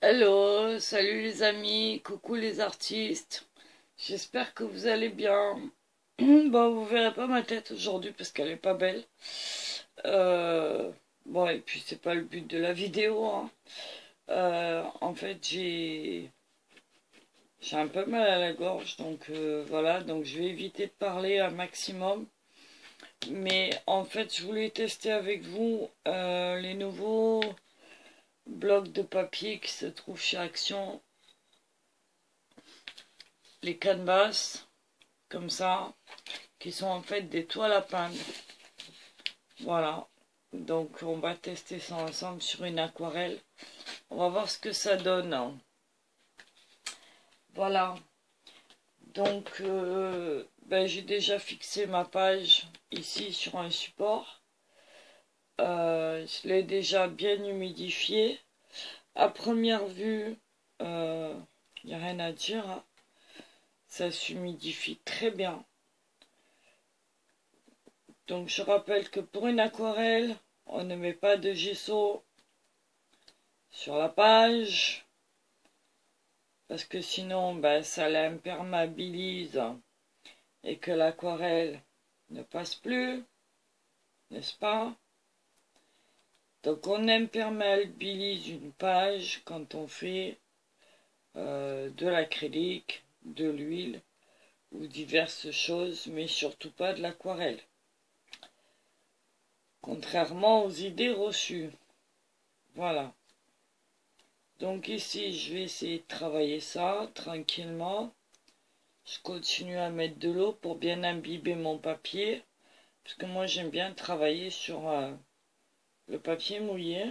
Hello, salut les amis, coucou les artistes. J'espère que vous allez bien. Bon, vous verrez pas ma tête aujourd'hui parce qu'elle est pas belle. Euh, bon, et puis c'est pas le but de la vidéo, hein. En fait, j'ai un peu mal à la gorge, donc voilà, donc je vais éviter de parler un maximum. Mais en fait, je voulais tester avec vous les nouveaux blocs de papier qui se trouvent chez Action, les canvas, comme ça, qui sont en fait des toiles à peindre. Voilà, donc on va tester ça ensemble sur une aquarelle. On va voir ce que ça donne, hein. Voilà, donc j'ai déjà fixé ma page ici sur un support. Je l'ai déjà bien humidifié. À première vue, il n'y a rien à dire, hein. Ça s'humidifie très bien. Donc je rappelle que pour une aquarelle, on ne met pas de gesso sur la page, parce que sinon ça l'imperméabilise et que l'aquarelle ne passe plus, n'est-ce pas? Donc on imperméabilise une page quand on fait de l'acrylique, de l'huile ou diverses choses, mais surtout pas de l'aquarelle. Contrairement aux idées reçues. Voilà. Donc ici, je vais essayer de travailler ça tranquillement. Je continue à mettre de l'eau pour bien imbiber mon papier. Parce que moi, j'aime bien travailler sur le papier mouillé.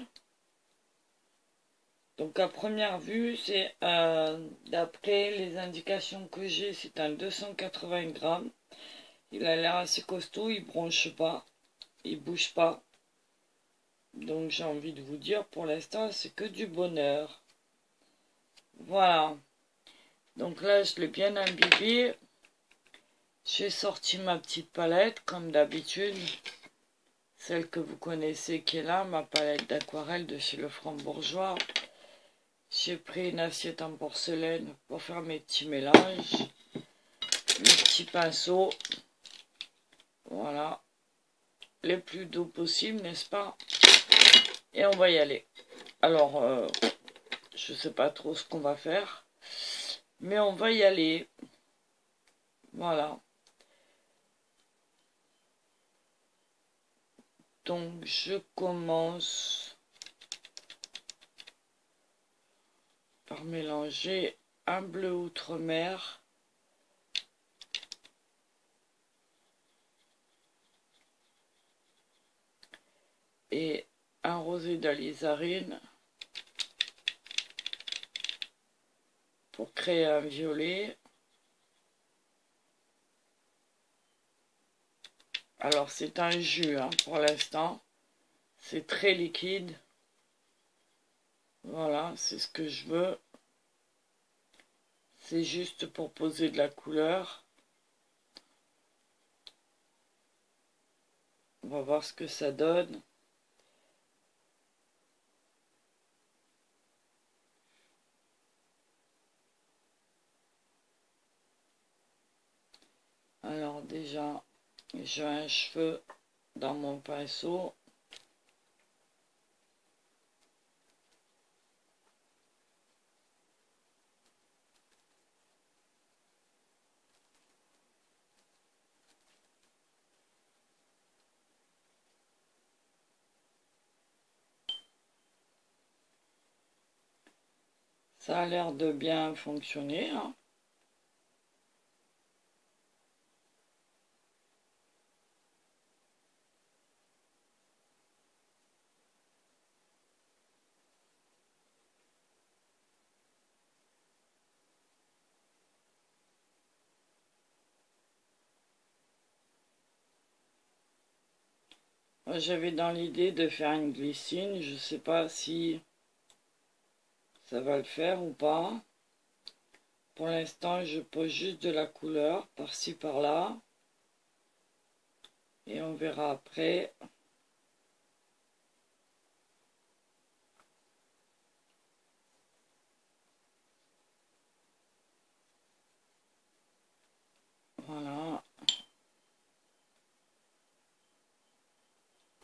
Donc à première vue, c'est d'après les indications que j'ai, c'est un 280 grammes. Il a l'air assez costaud, il bronche pas, il bouge pas. Donc j'ai envie de vous dire, pour l'instant, c'est que du bonheur. Voilà. Donc là, je l'ai bien imbibé. J'ai sorti ma petite palette, comme d'habitude. Celle que vous connaissez qui est là, ma palette d'aquarelle de chez Le Franc-Bourgeois. J'ai pris une assiette en porcelaine pour faire mes petits mélanges. Mes petits pinceaux. Voilà. Les plus doux possibles, n'est-ce pas? Et on va y aller. Alors, je sais pas trop ce qu'on va faire. Mais on va y aller. Voilà. Donc, je commence par mélanger un bleu outre-mer et un rosé d'alizarine pour créer un violet. Alors c'est un jus hein, pour l'instant, c'est très liquide. Voilà, c'est ce que je veux. C'est juste pour poser de la couleur. On va voir ce que ça donne. Alors déjà, j'ai un cheveu dans mon pinceau. Ça a l'air de bien fonctionner, hein. Moi, j'avais dans l'idée de faire une glycine, je sais pas si ça va le faire ou pas. Pour l'instant, je pose juste de la couleur par-ci par-là. Et on verra après.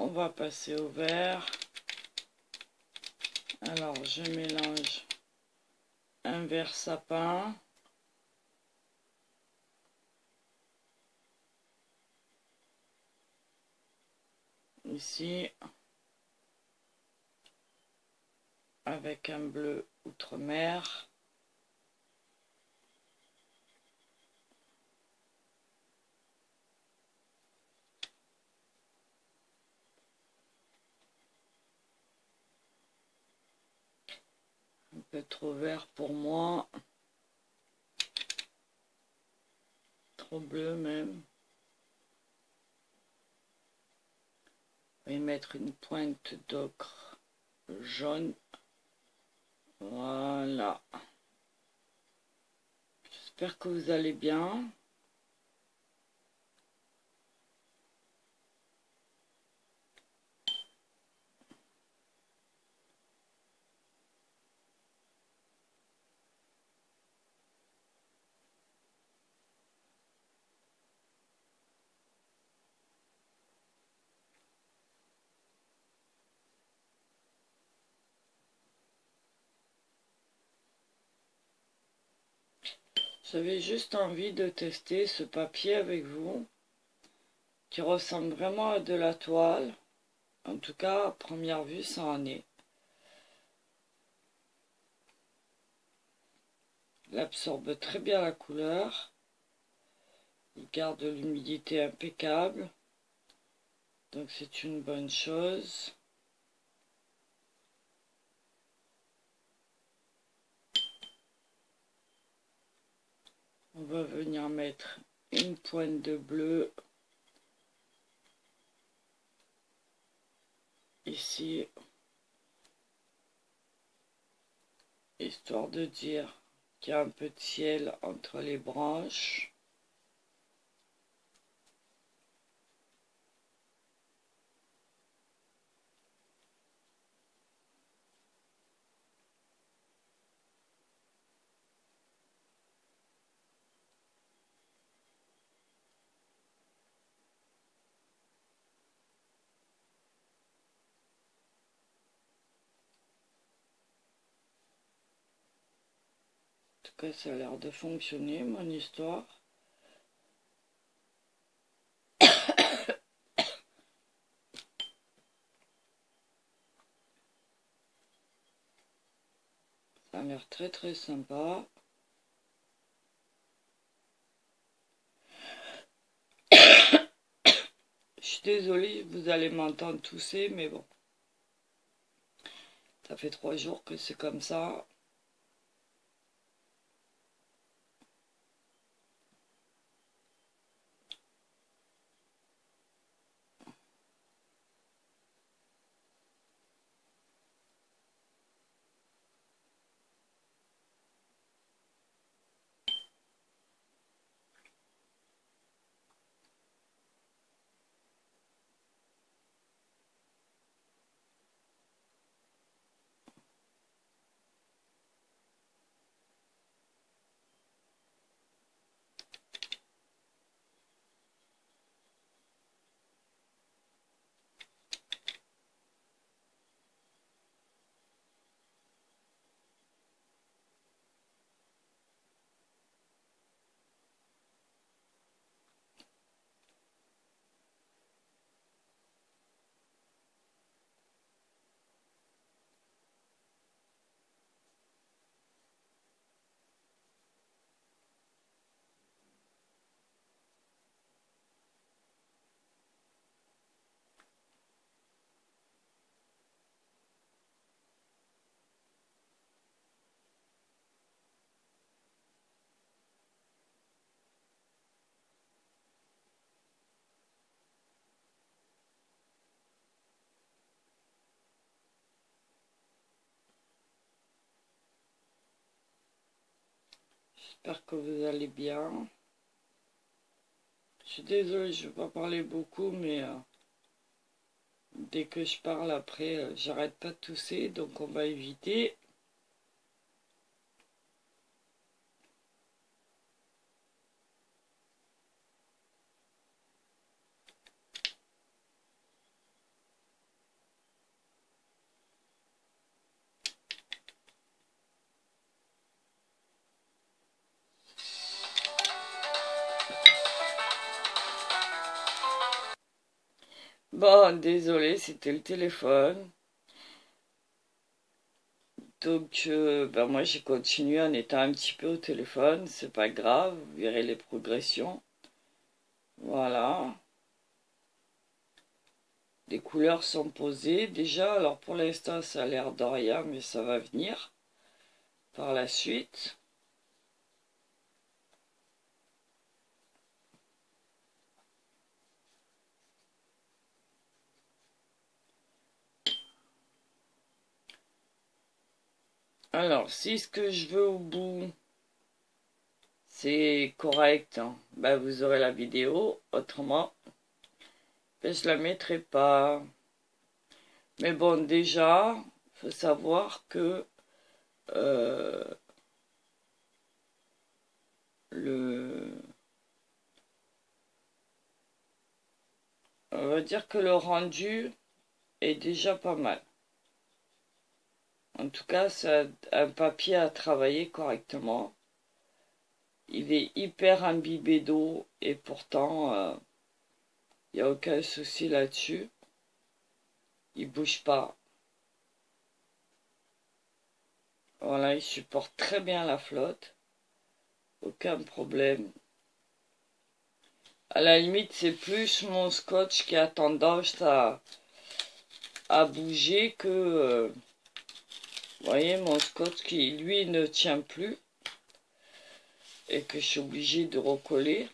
on va passer au vert. Alors je mélange un vert sapin. Ici. Avec un bleu outre-mer. Un peu trop vert pour moi. Trop bleu même. Je vais mettre une pointe d'ocre jaune. Voilà. J'espère que vous allez bien. J'avais juste envie de tester ce papier avec vous, qui ressemble vraiment à de la toile. En tout cas, à première vue, ça en est. Il absorbe très bien la couleur. Il garde l'humidité impeccable. Donc c'est une bonne chose. On va venir mettre une pointe de bleu ici, histoire de dire qu'il y a un peu de ciel entre les branches. En tout cas, ça a l'air de fonctionner, mon histoire. Ça a l'air très très sympa. Je suis désolée, vous allez m'entendre tousser, mais bon. Ça fait 3 jours que c'est comme ça. J'espère que vous allez bien. Je suis désolée, je ne vais pas parler beaucoup, mais dès que je parle après, j'arrête pas de tousser, donc on va éviter. Bon, désolé, c'était le téléphone. Donc, ben moi, j'ai continué en étant un petit peu au téléphone. C'est pas grave, vous verrez les progressions. Voilà. Les couleurs sont posées déjà. Alors, pour l'instant, ça a l'air de rien, mais ça va venir par la suite. Alors, si ce que je veux au bout, c'est correct, hein, ben vous aurez la vidéo. Autrement, ben je la mettrai pas. Mais bon, déjà, faut savoir que euh, le, on va dire que le rendu est déjà pas mal. En tout cas, c'est un papier à travailler correctement. Il est hyper imbibé d'eau et pourtant, il n'y a aucun souci là-dessus. Il bouge pas. Voilà, il supporte très bien la flotte. Aucun problème. À la limite, c'est plus mon scotch qui a tendance à bouger que... vous voyez, mon scotch qui, lui, ne tient plus. Et que je suis obligée de recoller.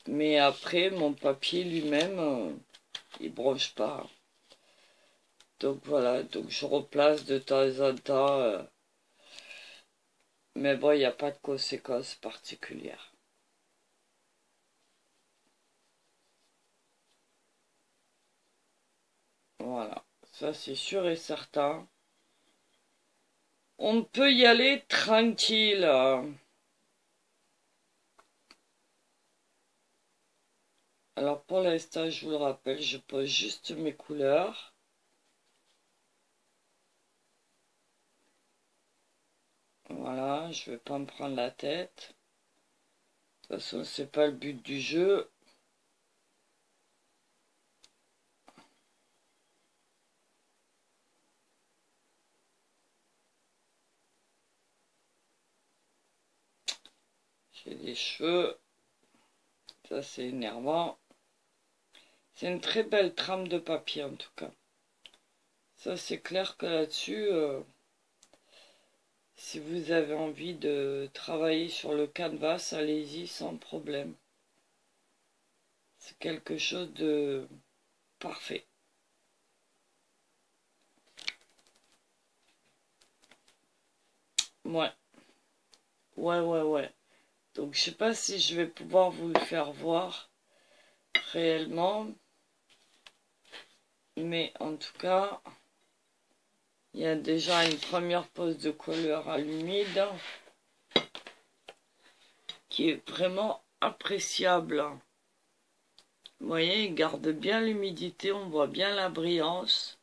Mais après, mon papier lui-même, il broche pas. Donc voilà, donc je replace de temps en temps. Mais bon, il n'y a pas de conséquences particulières. Voilà, ça c'est sûr et certain. On peut y aller tranquille. Alors pour l'instant, je vous le rappelle, je pose juste mes couleurs. Voilà, je vais pas me prendre la tête. De toute façon, c'est pas le but du jeu. J'ai des cheveux. Ça, c'est énervant. C'est une très belle trame de papier, en tout cas. Ça, c'est clair que là-dessus, si vous avez envie de travailler sur le canvas, allez-y sans problème. C'est quelque chose de parfait. Ouais, ouais. Donc, je sais pas si je vais pouvoir vous le faire voir réellement. Mais en tout cas, il y a déjà une première pose de couleur à l'humide qui est vraiment appréciable. Vous voyez, il garde bien l'humidité, on voit bien la brillance.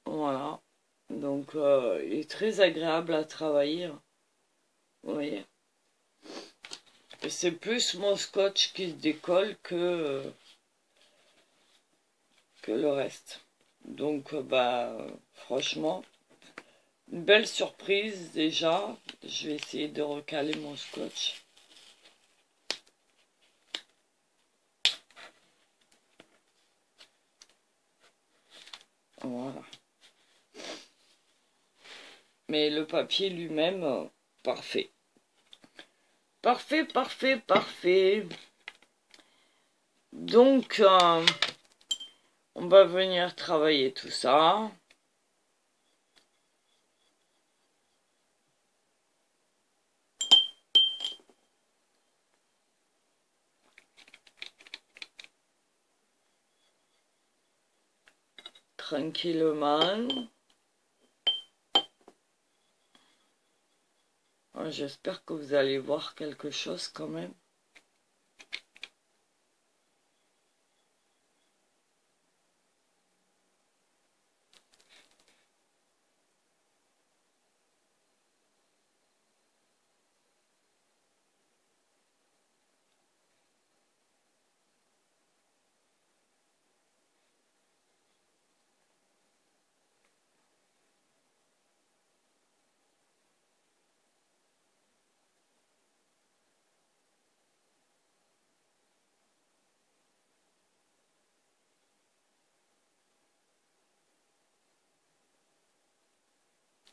Voilà. Donc, il est très agréable à travailler. Vous voyez. Et c'est plus mon scotch qui se décolle que le reste. Donc, bah, franchement, une belle surprise déjà. Je vais essayer de recaler mon scotch. Voilà. Mais le papier lui-même, parfait. Parfait. Donc, on va venir travailler tout ça. Tranquillement. J'espère que vous allez voir quelque chose quand même.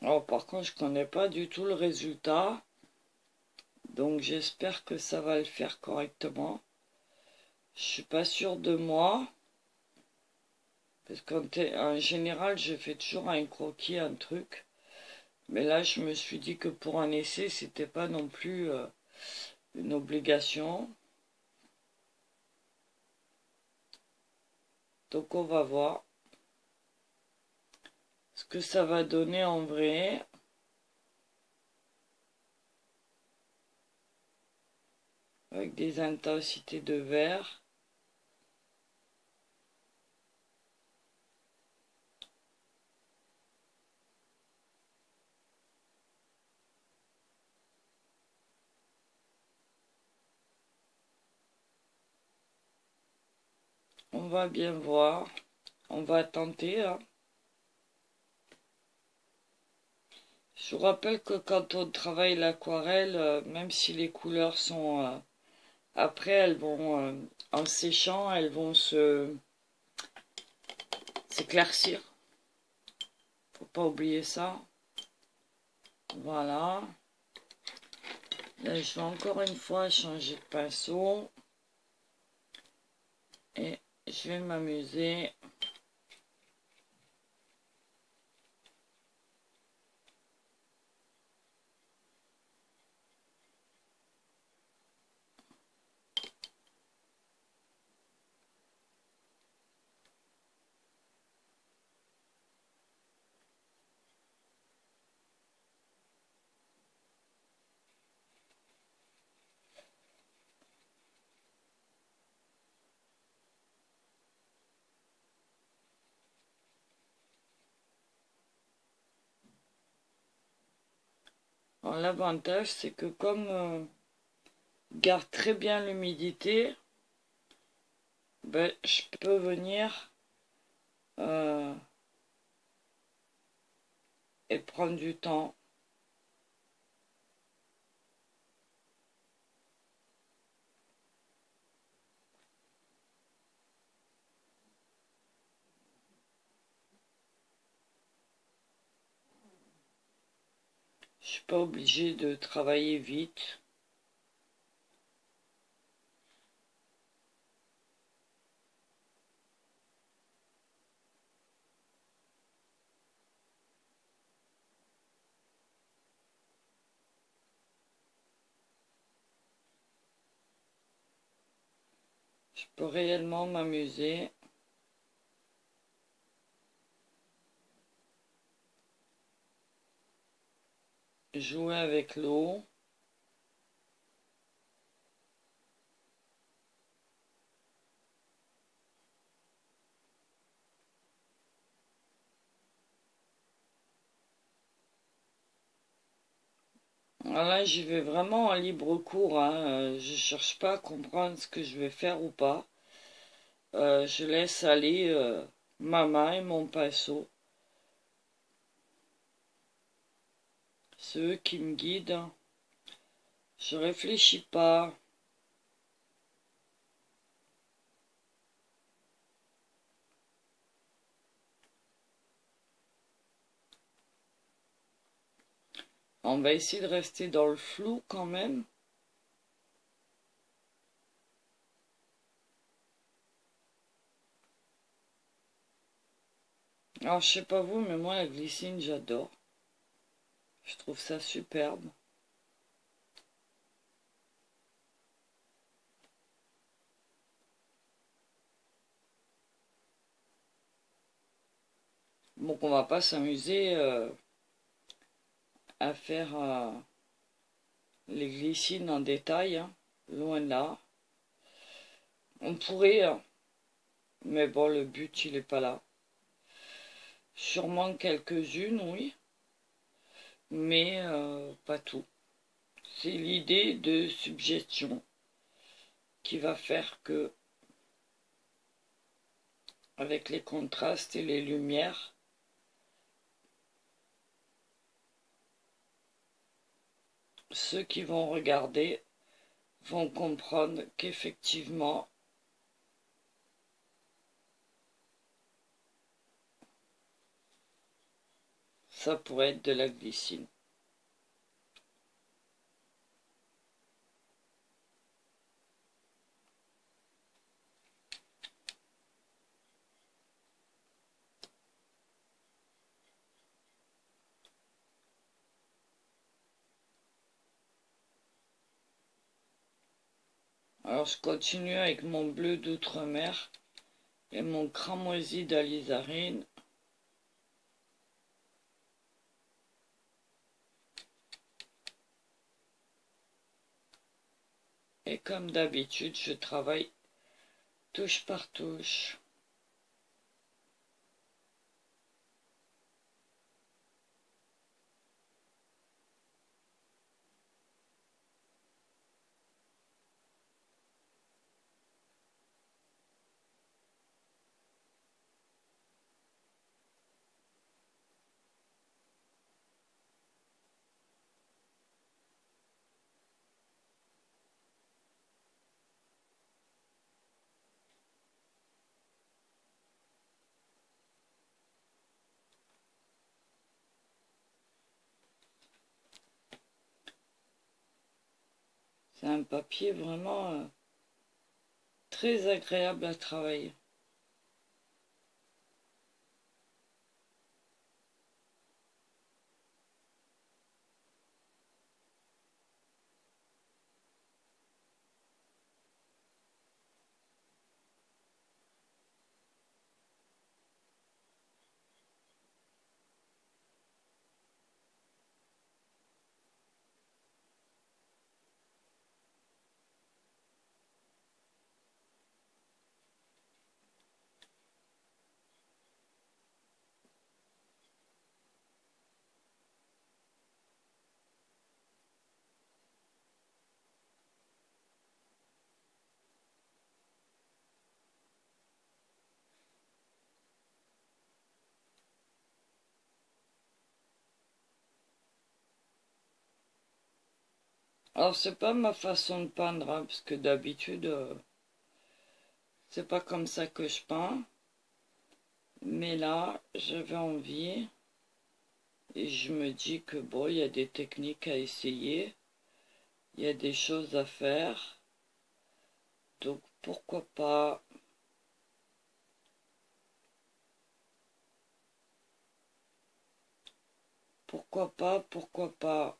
Alors par contre, je connais pas du tout le résultat. Donc j'espère que ça va le faire correctement. Je suis pas sûre de moi. Parce qu'en général, je fais toujours un croquis, un truc. Mais là, je me suis dit que pour un essai, c'était pas non plus une obligation. Donc on va voir ce que ça va donner en vrai. Avec des intensités de vert. On va bien voir. On va tenter. Hein. Je vous rappelle que quand on travaille l'aquarelle, même si les couleurs sont... après, elles vont... en séchant, elles vont s'éclaircir. Faut pas oublier ça. Voilà. Là, je vais encore une fois changer de pinceau. Et je vais m'amuser. L'avantage, c'est que comme garde très bien l'humidité, ben, je peux venir euh, et prendre du temps. Je suis pas obligé de travailler vite. Je peux réellement m'amuser. Jouer avec l'eau. Là, j'y vais vraiment en libre cours. Hein. Je cherche pas à comprendre ce que je vais faire ou pas. Je laisse aller ma main et mon pinceau. C'est eux qui me guident. Je réfléchis pas. On va essayer de rester dans le flou quand même. Alors, je sais pas vous, mais moi, la glycine, j'adore. Je trouve ça superbe. Donc, on va pas s'amuser à faire les glycines en détail. Hein. Loin de là. On pourrait, mais bon, le but, il est pas là. Sûrement quelques-unes, oui. Mais pas tout. C'est l'idée de suggestion qui va faire que, avec les contrastes et les lumières, ceux qui vont regarder vont comprendre qu'effectivement, ça pourrait être de la glycine. Alors je continue avec mon bleu d'outre-mer et mon cramoisi d'alizarine. Et comme d'habitude, je travaille touche par touche. C'est un papier vraiment très agréable à travailler. Alors c'est pas ma façon de peindre, hein, parce que d'habitude c'est pas comme ça que je peins. Mais là, j'avais envie et je me dis que bon, il y a des techniques à essayer, il y a des choses à faire, donc pourquoi pas. Pourquoi pas, pourquoi pas.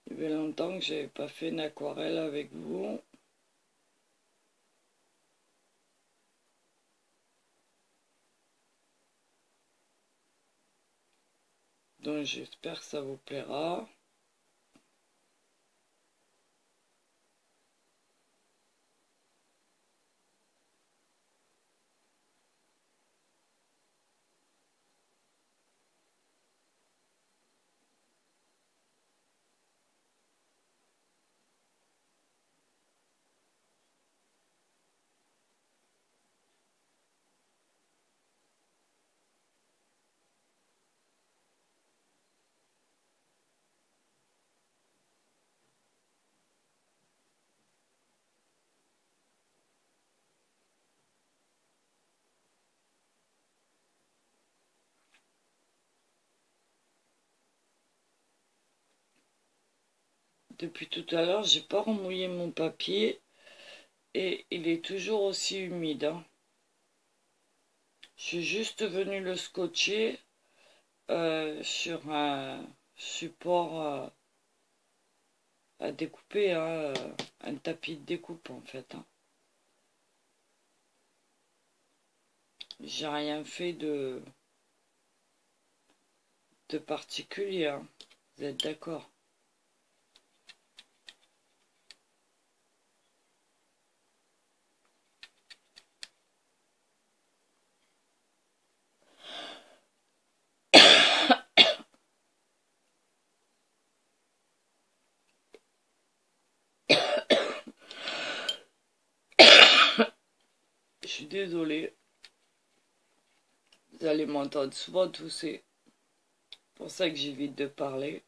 Il y avait longtemps que j'avais pas fait une aquarelle avec vous. Donc j'espère que ça vous plaira. Depuis tout à l'heure, j'ai pas remouillé mon papier et il est toujours aussi humide, hein. Je suis juste venu le scotcher sur un support à découper, hein, un tapis de découpe en fait, hein. J'ai rien fait de particulier, hein. Vous êtes d'accord? Je suis désolée. Vous allez m'entendre souvent tousser. C'est pour ça que j'évite de parler.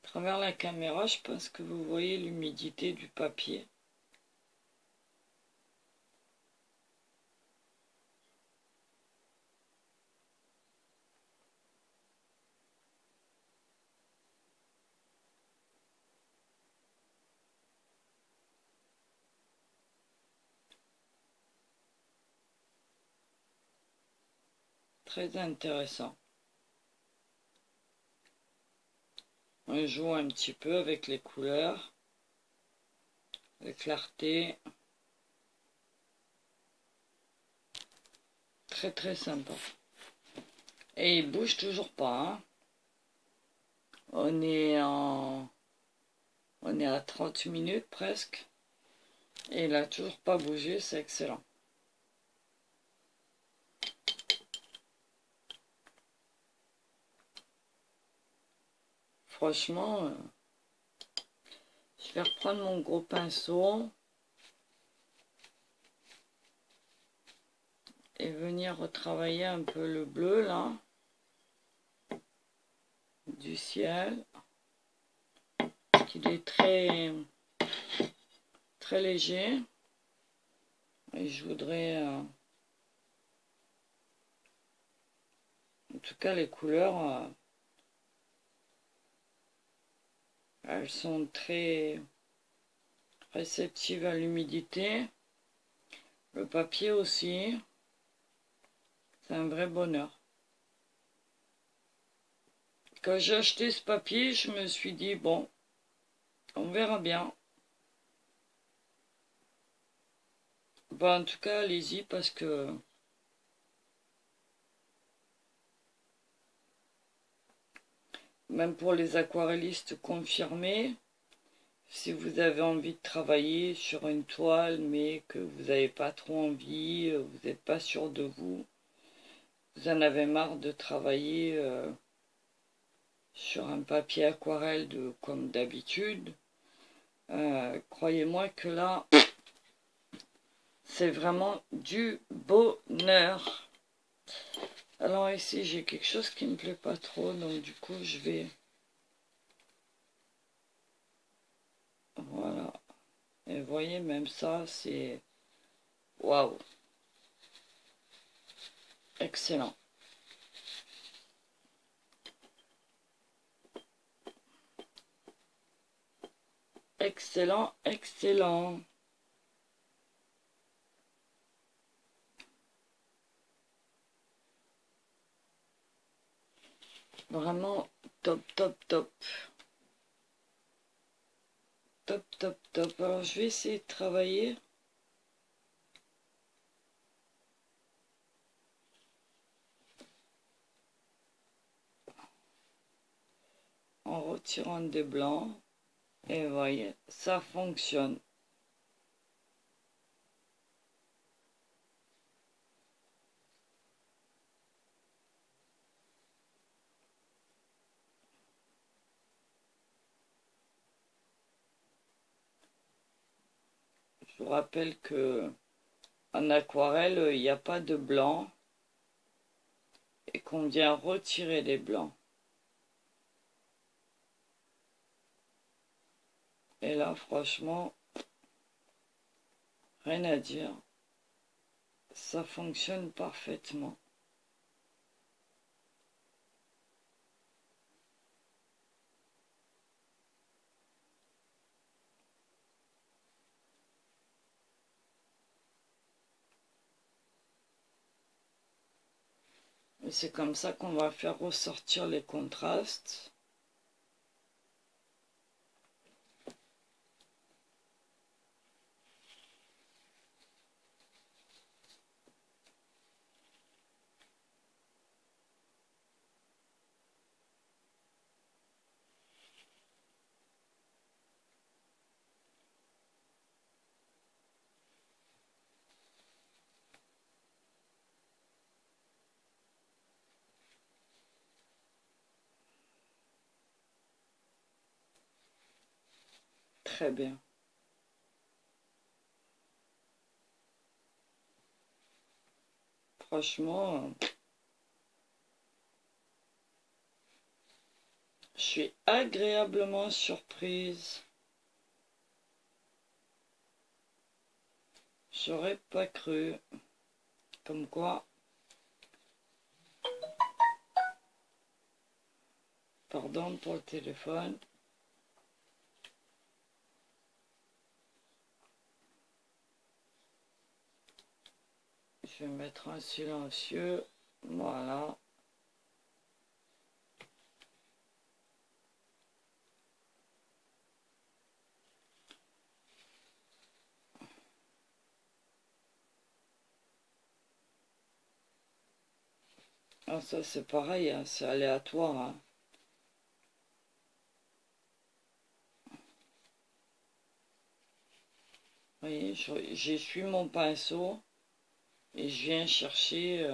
À travers la caméra, je pense que vous voyez l'humidité du papier. Très intéressant. On joue un petit peu avec les couleurs, la clarté. Très très sympa. Et il bouge toujours pas, hein. On est à 30 minutes presque. Et il a toujours pas bougé, c'est excellent. Franchement, je vais reprendre mon gros pinceau et venir retravailler un peu le bleu là du ciel, qu'il est très très léger. Et je voudrais, en tout cas les couleurs, elles sont très réceptives à l'humidité. Le papier aussi, c'est un vrai bonheur. Quand j'ai acheté ce papier, je me suis dit, bon, on verra bien. Bah, en tout cas, allez-y parce que même pour les aquarellistes confirmés, si vous avez envie de travailler sur une toile mais que vous n'avez pas trop envie, vous n'êtes pas sûr de vous, vous en avez marre de travailler sur un papier aquarelle comme d'habitude, croyez-moi que là, c'est vraiment du bonheur. Alors ici, j'ai quelque chose qui ne me plaît pas trop, donc du coup, je vais... Voilà. Et vous voyez, même ça, c'est... Waouh! Excellent. Excellent, excellent. Vraiment top, top, top. Top, top, top. Alors, je vais essayer de travailler. En retirant des blancs. Et vous voyez, ça fonctionne. Je vous rappelle que en aquarelle, il n'y a pas de blanc. Et qu'on vient retirer les blancs. Et là, franchement, rien à dire. Ça fonctionne parfaitement. Et c'est comme ça qu'on va faire ressortir les contrastes. Très bien. Franchement, je suis agréablement surprise. J'aurais pas cru. Comme quoi. Pardon pour le téléphone. Je vais mettre un silencieux. Voilà. Ah, ça c'est pareil, hein, c'est aléatoire. Hein. Vous voyez, j'essuie mon pinceau et je viens chercher...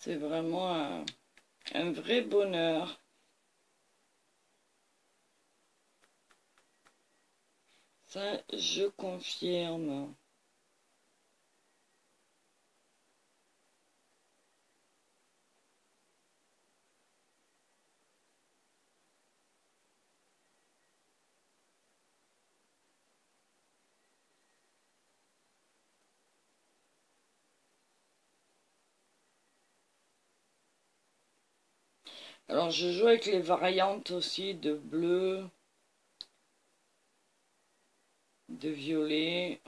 C'est vraiment un vrai bonheur. Ça, je confirme. Alors, je joue avec les variantes aussi de bleu, de violet,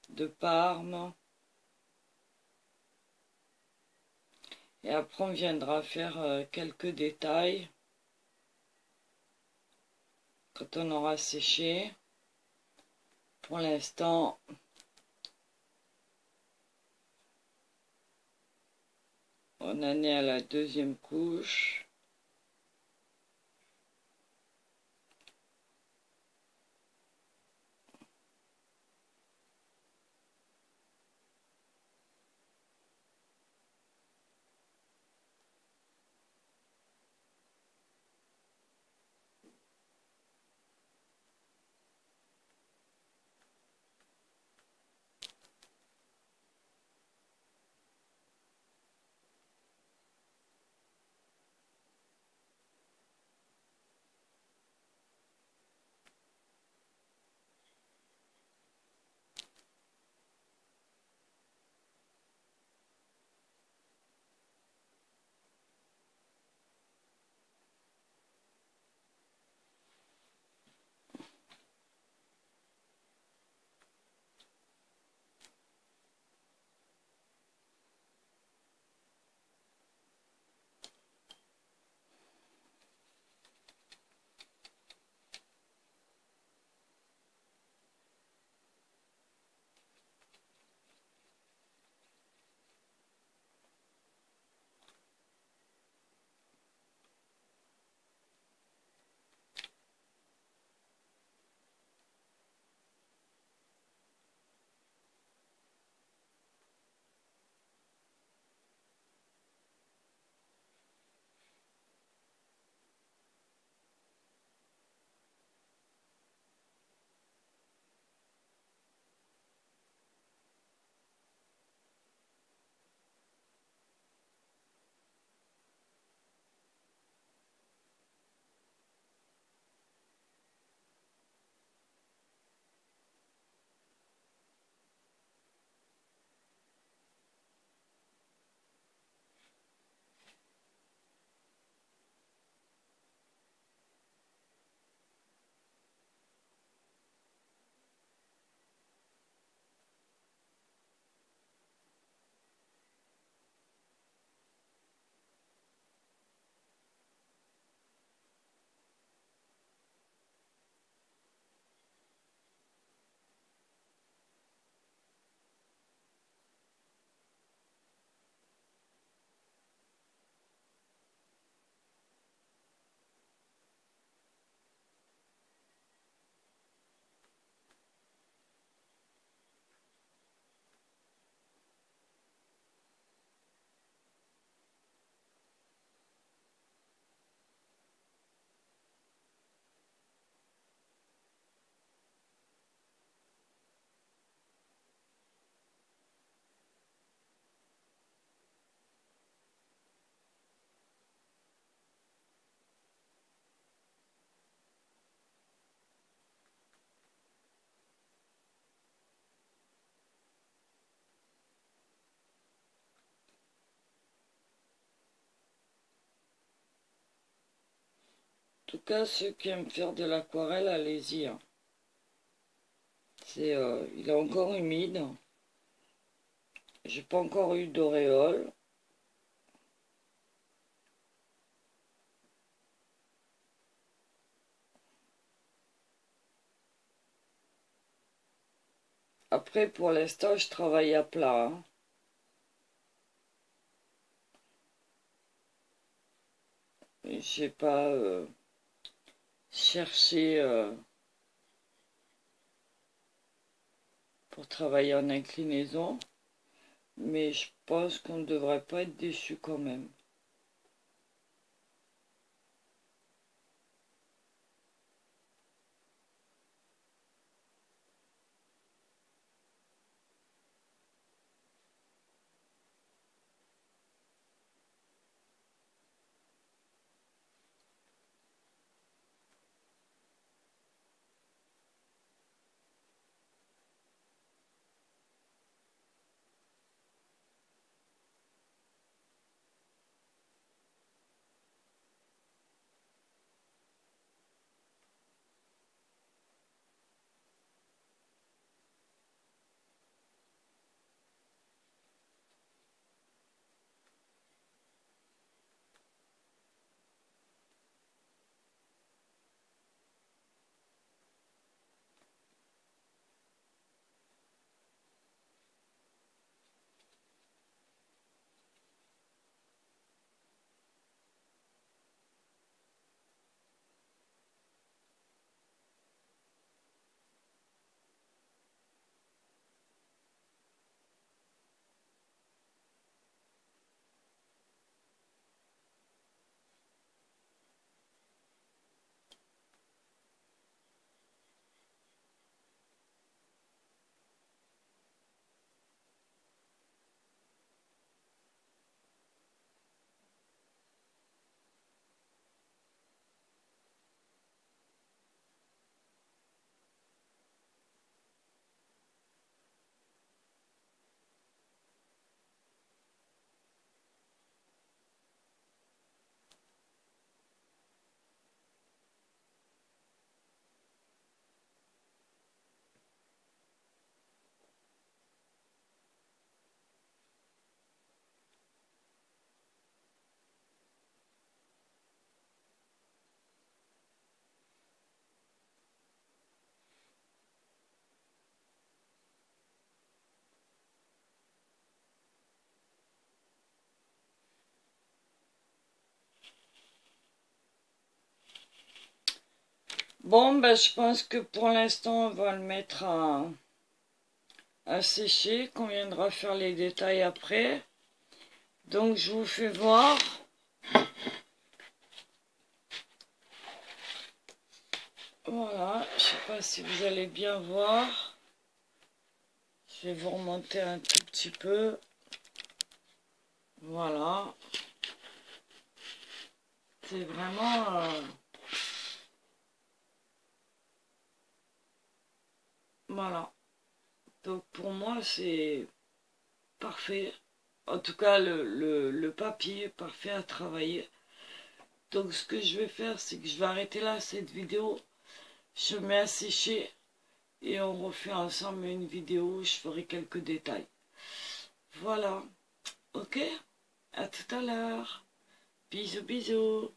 de parme. Et après, on viendra faire quelques détails quand on aura séché. Pour l'instant, on en est à la deuxième couche. En tout cas, ceux qui aiment faire de l'aquarelle, allez-y, hein. Il est encore humide. J'ai pas encore eu d'auréole. Après, pour l'instant, je travaille à plat, hein. J'ai pas cherché pour travailler en inclinaison. Mais je pense qu'on ne devrait pas être déçu quand même. Bon, ben, je pense que pour l'instant, on va le mettre à sécher, qu'on viendra faire les détails après. Donc, je vous fais voir. Voilà, je sais pas si vous allez bien voir. Je vais vous remonter un tout petit peu. Voilà. C'est vraiment... voilà. Donc pour moi, c'est parfait. En tout cas, le papier est parfait à travailler. Donc ce que je vais faire, c'est que je vais arrêter là cette vidéo. Je mets à sécher et on refait ensemble une vidéo où je ferai quelques détails. Voilà. Ok? À tout à l'heure. Bisous, bisous.